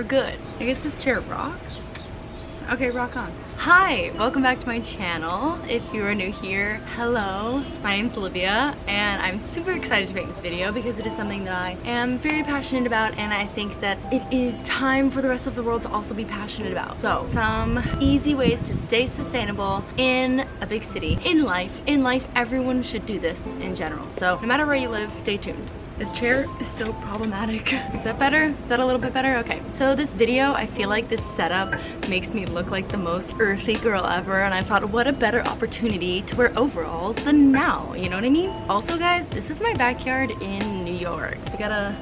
we're good. I guess this chair rocks. Okay, rock on. Hi, welcome back to my channel. If you are new here, hello. My name's Olivia and I'm super excited to make this video because it is something that I am very passionate about, and I think that it is time for the rest of the world to also be passionate about. So, some easy ways to stay sustainable in a big city. In life, everyone should do this in general. So, no matter where you live, stay tuned. This chair is so problematic. Is that better? Is that a little bit better? Okay. So this video, I feel like this setup makes me look like the most earthy girl ever, and I thought, what a better opportunity to wear overalls than now, you know what I mean? Also guys, this is my backyard in New York. So we got a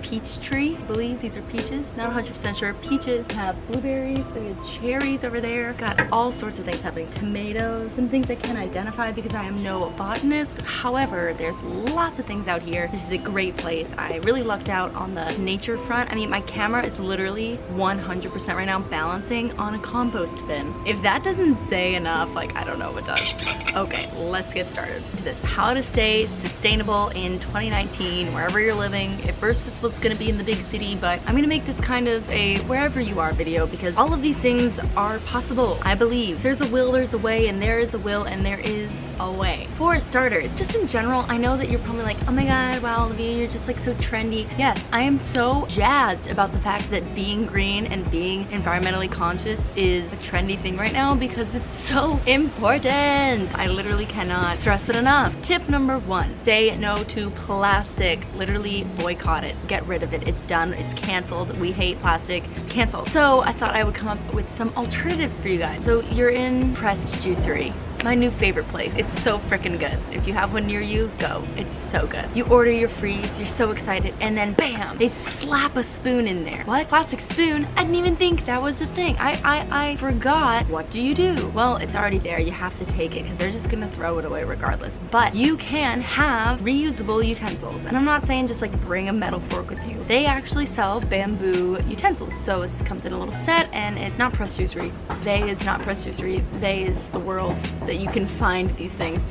peach tree, I believe these are peaches. Not 100% sure. Peaches, have blueberries, there's cherries over there. Got all sorts of things happening. Tomatoes, some things I can't identify because I am no botanist. However, there's lots of things out here. This is a great place. I really lucked out on the nature front. I mean, my camera is literally 100% right now balancing on a compost bin. If that doesn't say enough, like, I don't know what does. Okay, let's get started. This, how to stay sustainable in 2019, wherever you're living. At first this was gonna be in the big city, but I'm gonna make this kind of a wherever you are video because all of these things are possible, I believe. There's a will, there's a way, and there is a will, and there is a way. For starters, just in general, I know that you're probably like, oh my god, wow, Olivia, you're just like so trendy. Yes, I am so jazzed about the fact that being green and being environmentally conscious is a trendy thing right now because it's so important. I literally cannot stress it enough. Tip number 1, say no to plastic. Literally boycott it. Get rid of it. It's done. It's canceled. We hate plastic. Canceled. So I thought I would come up with some alternatives for you guys. So you're in Pressed Juicery. My new favorite place. It's so freaking good. If you have one near you, go. It's so good. You order your freeze, you're so excited, and then bam, they slap a spoon in there. What? Plastic spoon? I didn't even think that was a thing. I forgot. What do you do? Well, it's already there. You have to take it because they're just gonna throw it away regardless. But you can have reusable utensils. And I'm not saying just like bring a metal fork with you. They actually sell bamboo utensils. So it comes in a little set, and it's not Pressed Juicery. They is not Pressed Juicery. They is the world that you can find these things.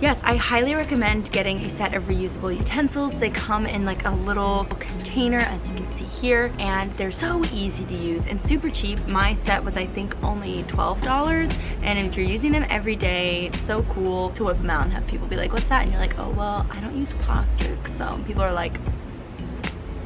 Yes, I highly recommend getting a set of reusable utensils. They come in like a little container, as you can see here, and they're so easy to use and super cheap. My set was, I think, only $12, and if you're using them every day, it's so cool to whip them out and have people be like, what's that? And you're like, oh, well, I don't use plastic, so people are like,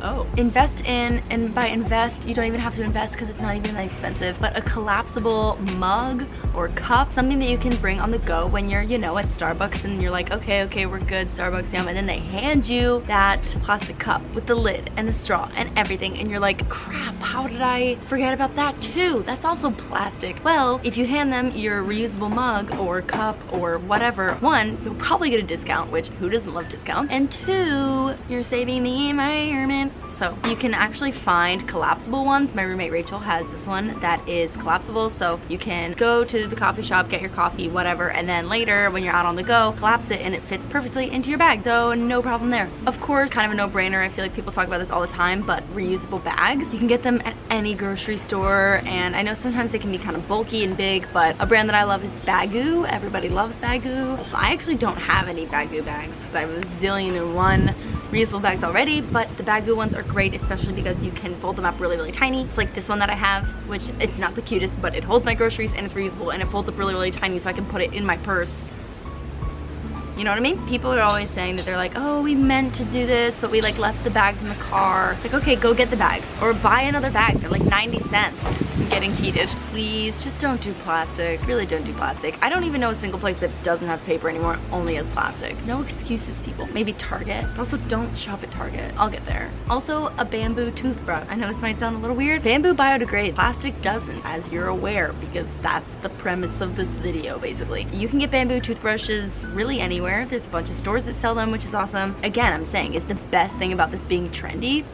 oh. Invest in, and by invest, you don't even have to invest because it's not even that expensive, but a collapsible mug or cup, something that you can bring on the go when you're, you know, at Starbucks and you're like, okay, we're good, Starbucks, yum, and then they hand you that plastic cup with the lid and the straw and everything, and you're like, crap, how did I forget about that too? That's also plastic. Well, if you hand them your reusable mug or cup or whatever, 1, you'll probably get a discount, which who doesn't love discounts, and 2, you're saving the environment. So you can actually find collapsible ones. My roommate Rachel has this one that is collapsible, so you can go to the coffee shop, get your coffee, whatever, and then later when you're out on the go, collapse it and it fits perfectly into your bag, so no problem there. Of course, kind of a no-brainer, I feel like people talk about this all the time, but reusable bags, you can get them at any grocery store, and I know sometimes they can be kind of bulky and big, but a brand that I love is Baggu. Everybody loves Baggu. I actually don't have any Baggu bags because I have a zillion and one reusable bags already, but the Baggu ones are great, especially because you can fold them up really, really tiny. It's like this one that I have, which it's not the cutest, but it holds my groceries and it's reusable and it folds up really, really tiny so I can put it in my purse. You know what I mean? People are always saying that they're like, oh, we meant to do this, but we like left the bags in the car. It's like, okay, go get the bags or buy another bag. They're like 90 cents. I'm getting heated. Please, just don't do plastic. Really don't do plastic. I don't even know a single place that doesn't have paper anymore, only has plastic. No excuses, people. Maybe Target. Also, don't shop at Target. I'll get there. Also, a bamboo toothbrush. I know this might sound a little weird. Bamboo biodegrades. Plastic doesn't, as you're aware, because that's the premise of this video, basically. You can get bamboo toothbrushes really anywhere. There's a bunch of stores that sell them, which is awesome. Again, I'm saying, is the best thing about this being trendy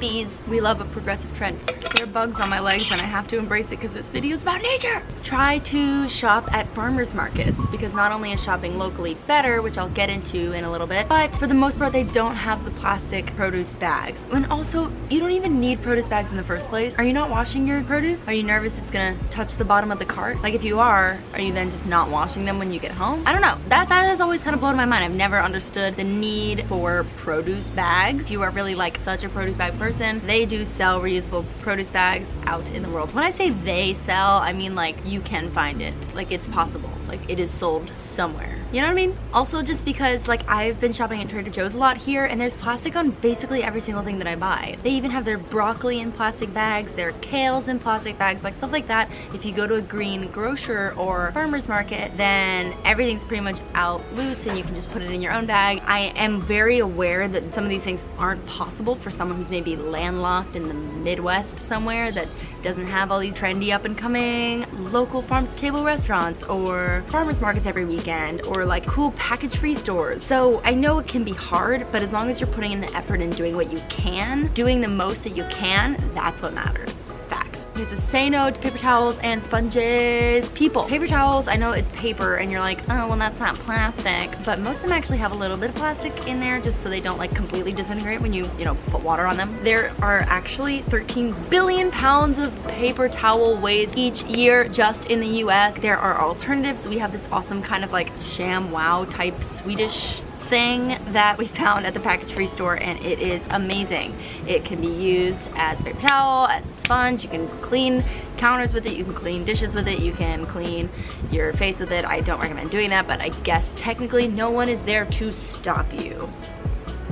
bees. We love a progressive trend. There are bugs on my legs and I have to embrace it because this video is about nature. Try to shop at farmers markets because not only is shopping locally better, which I'll get into in a little bit, but for the most part they don't have the plastic produce bags. And also, you don't even need produce bags in the first place. Are you not washing your produce? Are you nervous it's gonna touch the bottom of the cart? Like if you are you then just not washing them when you get home? I don't know. That has always kind of blown my mind. I've never understood the need for produce bags. If you are really like such a produce bag person, they do sell reusable produce bags out in the world. When I say they sell, I mean like you can find it. Like it's possible. Like it is sold somewhere. You know what I mean? Also just because like I've been shopping at Trader Joe's a lot here and there's plastic on basically every single thing that I buy. They even have their broccoli in plastic bags, their kales in plastic bags, like stuff like that. If you go to a green grocer or farmer's market, then everything's pretty much out loose and you can just put it in your own bag. I am very aware that some of these things aren't possible for someone who's maybe landlocked in the Midwest somewhere that doesn't have all these trendy up and coming local farm to table restaurants or farmers markets every weekend or like cool package free stores. So I know it can be hard, but as long as you're putting in the effort and doing what you can, doing the most that you can, that's what matters. Facts. Okay, so say no to paper towels and sponges. People, paper towels, I know it's paper and you're like, oh, well that's not plastic, but most of them actually have a little bit of plastic in there just so they don't like completely disintegrate when you know, put water on them. There are actually 13 billion pounds of paper towel waste each year just in the US. There are alternatives. We have this awesome kind of like ShamWow type Swedish thing that we found at the package free store and it is amazing. It can be used as a paper towel, as a sponge. You can clean counters with it, you can clean dishes with it, you can clean your face with it. I don't recommend doing that, but I guess technically no one is there to stop you.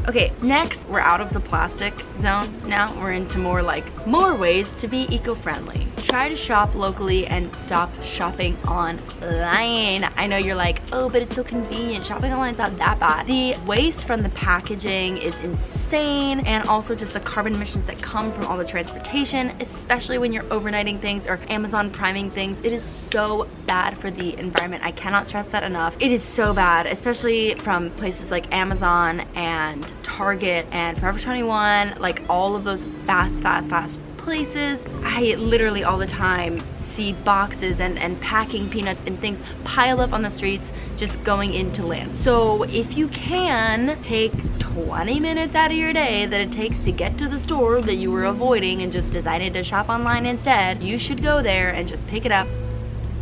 Okay, next we're out of the plastic zone. Now we're into more ways to be eco-friendly. Try to shop locally and stop shopping online. I know you're like, oh, but it's so convenient. Shopping online is not that bad. The waste from the packaging is insane, and also just the carbon emissions that come from all the transportation, especially when you're overnighting things or Amazon priming things. It is so bad for the environment. I cannot stress that enough. It is so bad, especially from places like Amazon and Target and Forever 21, like all of those fast places. I literally all the time see boxes and packing peanuts and things pile up on the streets just going into land. So if you can take 20 minutes out of your day that it takes to get to the store that you were avoiding and just decided to shop online instead, you should go there and just pick it up.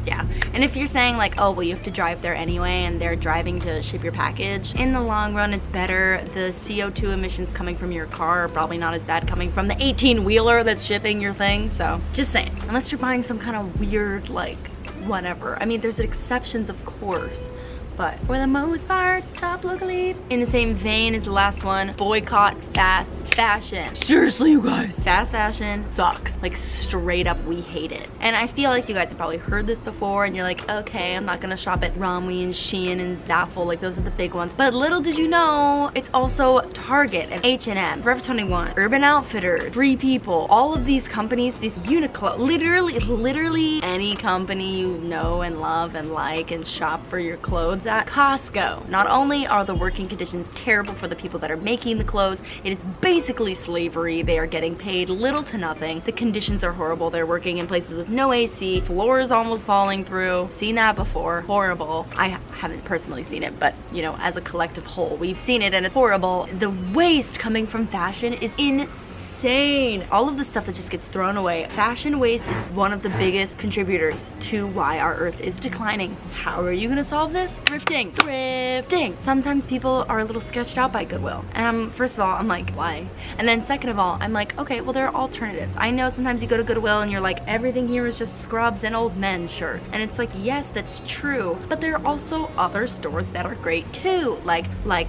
Yeah, and if you're saying like, oh, well, you have to drive there anyway and they're driving to ship your package, in the long run, it's better. The CO2 emissions coming from your car are probably not as bad coming from the 18-wheeler that's shipping your thing, so just saying. Unless you're buying some kind of weird, like, whatever. I mean, there's exceptions, of course, but for the most part, shop locally. In the same vein as the last one, boycott fast fashion. Seriously, you guys. Fast fashion sucks. Like straight up, we hate it. And I feel like you guys have probably heard this before and you're like, okay, I'm not gonna shop at Romwe and Shein and Zaful, like those are the big ones. But little did you know, it's also Target and H&M, Forever 21, Urban Outfitters, Free People, all of these companies, these Uniqlo, literally any company you know and love and like and shop for your clothes at. Costco. Not only are the working conditions terrible for the people that are making the clothes, it is basically slavery. They are getting paid little to nothing. The conditions are horrible. They're working in places with no AC. Floors almost falling through. Seen that before. Horrible. I haven't personally seen it, but you know, as a collective whole, we've seen it and it's horrible. The waste coming from fashion is insane. All of the stuff that just gets thrown away. Fashion waste is one of the biggest contributors to why our earth is declining. How are you gonna solve this? Thrifting. Thrifting. Sometimes people are a little sketched out by Goodwill. And first of all, I'm like, why? And then second of all, I'm like, okay, well, there are alternatives. I know sometimes you go to Goodwill and you're like, everything here is just scrubs and old men's shirt. And it's like, yes, that's true. But there are also other stores that are great too. Like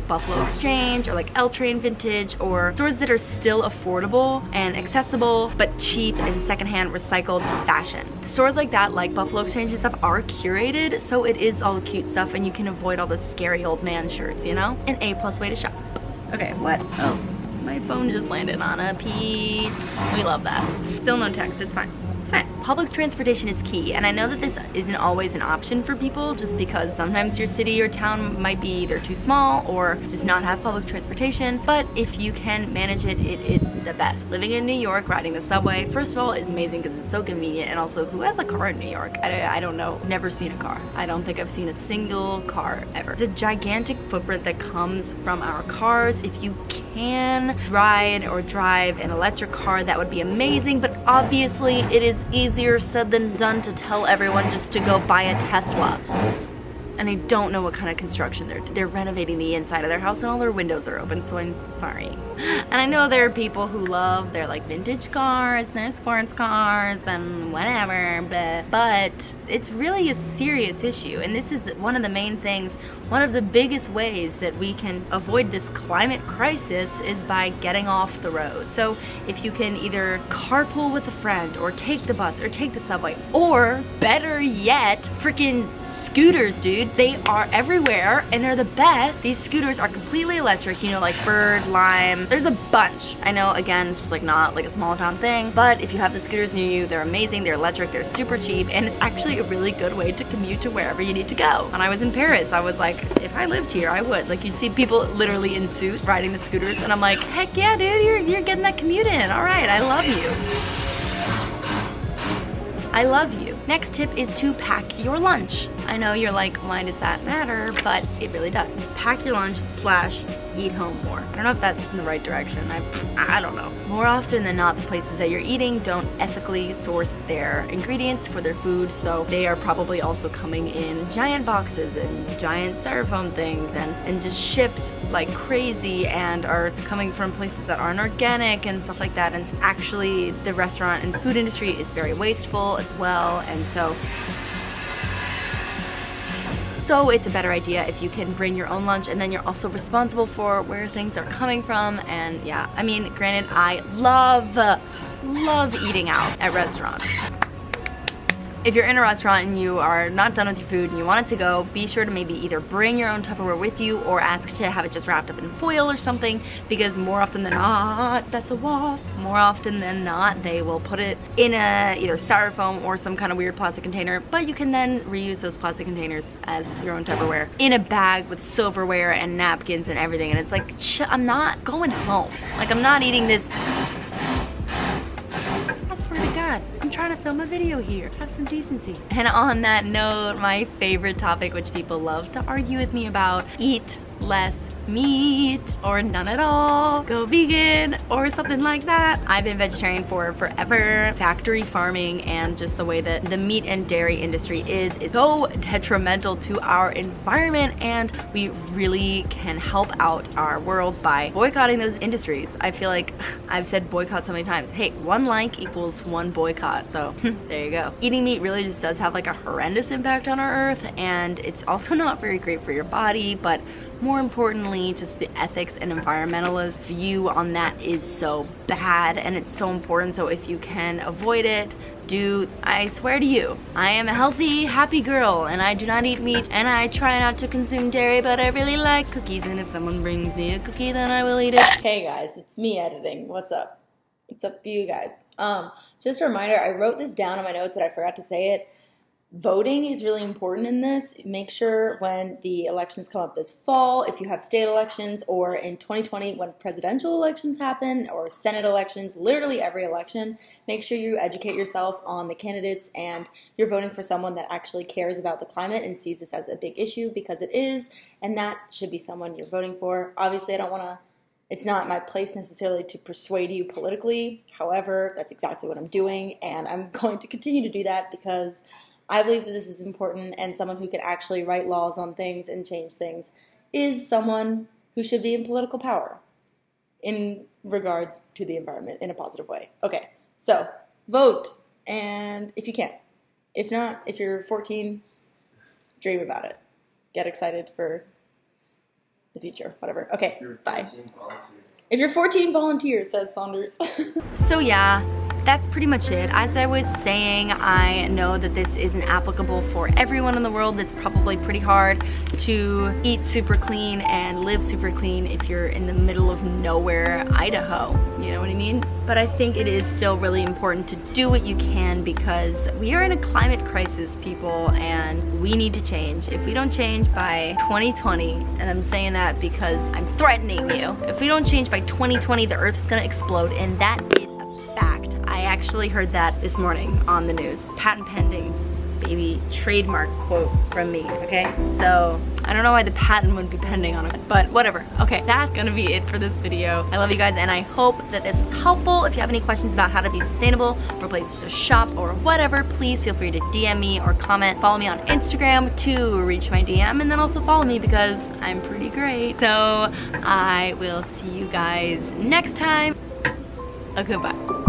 Buffalo Exchange or like L Train Vintage, or stores that are still affordable and accessible but cheap and secondhand recycled fashion. Stores like that, like Buffalo Exchange and stuff, are curated, so it is all the cute stuff and you can avoid all the scary old man shirts, you know? An A+ way to shop. Okay, what? Oh, my phone just landed on a P. We love that. Still no text, it's fine. It's fine. Public transportation is key, and I know that this isn't always an option for people just because sometimes your city or town might be either too small or just not have public transportation, but if you can manage it, it is the best. Living in New York, riding the subway, first of all, is amazing because it's so convenient, and also, who has a car in New York? I don't know. Never seen a car. I don't think I've seen a single car ever. The gigantic footprint that comes from our cars, if you can ride or drive an electric car, that would be amazing, but obviously it is easier said than done to tell everyone just to go buy a Tesla. And they don't know what kind of construction they're renovating the inside of their house, and all their windows are open, so I'm sorry. And I know there are people who love their like vintage cars, their sports cars, and whatever, but it's really a serious issue, and this is one of the main things, one of the biggest ways that we can avoid this climate crisis is by getting off the road. So if you can either carpool with a friend, or take the bus, or take the subway, or better yet, freaking scooters, dude. They are everywhere and they're the best. These scooters are completely electric, you know, like Bird, Lime, there's a bunch. I know, again, this is like not like a small town thing, but if you have the scooters near you, they're amazing, they're electric, they're super cheap, and it's actually a really good way to commute to wherever you need to go. When I was in Paris, I was like, if I lived here, I would. Like, you'd see people literally in suits riding the scooters, and I'm like, heck yeah, dude, you're getting that commute in. All right, I love you. I love you. Next tip is to pack your lunch. I know you're like, why does that matter? But it really does. Pack your lunch / eat home more. I don't know if that's in the right direction. I don't know. More often than not, the places that you're eating don't ethically source their ingredients for their food, so they are probably also coming in giant boxes and giant styrofoam things and just shipped like crazy, and are coming from places that aren't organic and stuff like that. And actually, the restaurant and food industry is very wasteful as well, and so it's a better idea if you can bring your own lunch, and then you're also responsible for where things are coming from. And yeah, I mean, granted, I love eating out at restaurants. If you're in a restaurant and you are not done with your food and you want it to go, be sure to maybe either bring your own Tupperware with you or ask to have it just wrapped up in foil or something, because more often than not, that's a wasp, more often than not, they will put it in a either styrofoam or some kind of weird plastic container, but you can then reuse those plastic containers as your own Tupperware in a bag with silverware and napkins and everything. And it's like, I'm not going home. Like, I'm not eating this. I'm trying to film a video here. Have some decency. And on that note, my favorite topic, which people love to argue with me about, eat less meat or none at all, go vegan or something like that. I've been vegetarian for forever. Factory farming and just the way that the meat and dairy industry is so detrimental to our environment, and we really can help out our world by boycotting those industries. I feel like I've said boycott so many times. Hey, one like equals one boycott, so there you go. Eating meat really just does have like a horrendous impact on our earth, and it's also not very great for your body, but more importantly, just the ethics and environmentalist view on that is so bad, and it's so important. So if you can avoid it, do. I swear to you, I am a healthy, happy girl, and I do not eat meat, and I try not to consume dairy, but I really like cookies, and if someone brings me a cookie, then I will eat it. Hey guys, it's me editing. What's up? What's up for you guys? Just a reminder, I wrote this down in my notes, but I forgot to say it. Voting is really important in this. Make sure when the elections come up this fall, if you have state elections, or in 2020 when presidential elections happen, or Senate elections, literally every election, make sure you educate yourself on the candidates and you're voting for someone that actually cares about the climate and sees this as a big issue, because it is, and that should be someone you're voting for. Obviously, it's not my place necessarily to persuade you politically. However, that's exactly what I'm doing, and I'm going to continue to do that because I believe that this is important, and someone who can actually write laws on things and change things is someone who should be in political power in regards to the environment in a positive way. Okay, so vote, and if you can. If not, if you're 14, dream about it. Get excited for the future, whatever. Okay, bye. If you're 14, volunteer, says Saunders. So yeah, that's pretty much it. As I was saying, I know that this isn't applicable for everyone in the world. It's probably pretty hard to eat super clean and live super clean if you're in the middle of nowhere, Idaho. You know what I mean? But I think it is still really important to do what you can because we are in a climate crisis, people, and we need to change. If we don't change by 2020, and I'm saying that because I'm threatening you, if we don't change by 2020, the earth is gonna explode, and that is a fact. I actually heard that this morning on the news. Patent pending, baby, trademark quote from me, okay? So, I don't know why the patent wouldn't be pending on it, but whatever. Okay, that's gonna be it for this video. I love you guys, and I hope that this was helpful. If you have any questions about how to be sustainable, or places to shop, or whatever, please feel free to DM me or comment. Follow me on Instagram to reach my DM, and then also follow me because I'm pretty great. So, I will see you guys next time. Goodbye.